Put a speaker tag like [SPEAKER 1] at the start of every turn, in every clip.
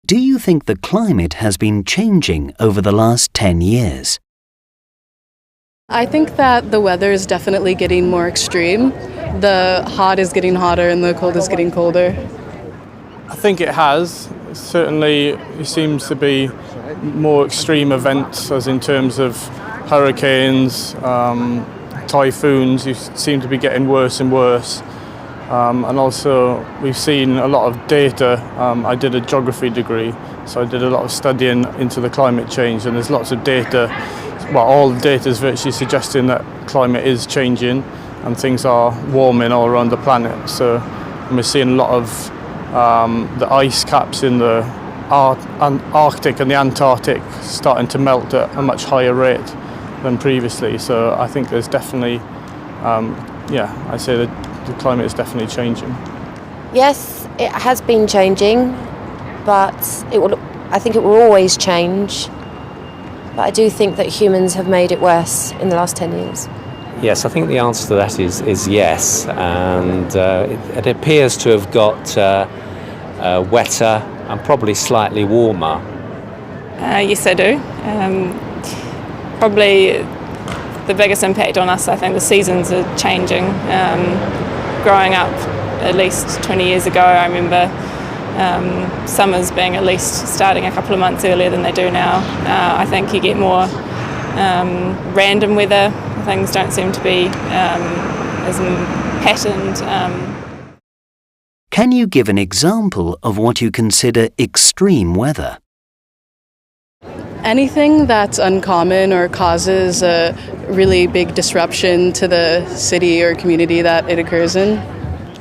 [SPEAKER 1] Do you think the climate has been changing over the last 10 years?
[SPEAKER 2] I think that the weather is definitely getting more extreme. The hot is getting hotter and the cold is getting colder.
[SPEAKER 3] I think it has. Certainly it seems to be more extreme events, as in terms of hurricanes, typhoons. You seem to be getting worse and worse. And also we've seen a lot of data. I did a geography degree, so I did a lot of studying into the climate change, and there's lots of data. Well, all the data is virtually suggesting that climate is changing and things are warming all around the planet. So we're seeing a lot of the ice caps in the Arctic and the Antarctic starting to melt at a much higher rate than previously. So I think there's definitely, I'd say that the climate is definitely changing.
[SPEAKER 4] Yes, it has been changing, but I think it will always change. But I do think that humans have made it worse in the last 10 years.
[SPEAKER 5] Yes, I think the answer to that is yes, and it appears to have got wetter and probably slightly warmer.
[SPEAKER 6] Yes, I do. Probably the biggest impact on us, I think the seasons are changing. Growing up at least 20 years ago, I remember summers being at least starting a couple of months earlier than they do now. I think you get more random weather. Things don't seem to be as patterned.
[SPEAKER 1] Can you give an example of what you consider extreme weather?
[SPEAKER 2] Anything that's uncommon or causes a really big disruption to the city or community that it occurs in.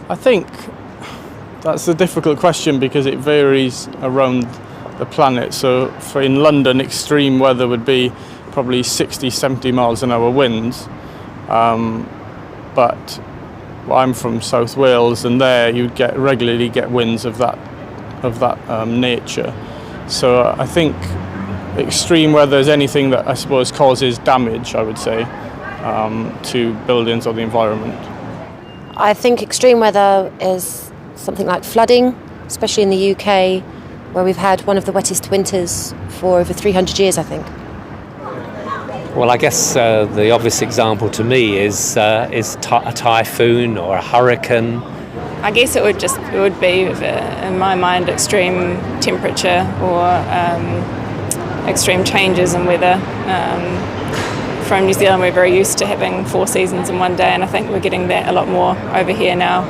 [SPEAKER 3] I think that's a difficult question because it varies around the planet. So in London, extreme weather would be probably 60, 70 miles an hour winds. But I'm from South Wales, and there you'd regularly get winds of that nature. So I think extreme weather is anything that I suppose causes damage, I would say, to buildings or the environment.
[SPEAKER 4] I think extreme weather is something like flooding, especially in the UK, where we've had one of the wettest winters for over 300 years, I think.
[SPEAKER 5] Well, I guess the obvious example to me is a typhoon or a hurricane.
[SPEAKER 6] I guess it would be, in my mind, extreme temperature or extreme changes in weather. From New Zealand, we're very used to having 4 seasons in one day, and I think we're getting that a lot more over here now.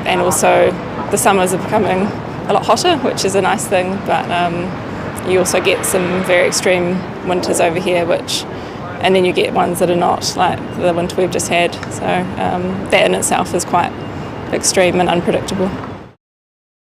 [SPEAKER 6] And also the summers are becoming a lot hotter, which is a nice thing, but you also get some very extreme winters over here, and then you get ones that are not, like the winter we've just had. So that in itself is quite extreme and unpredictable.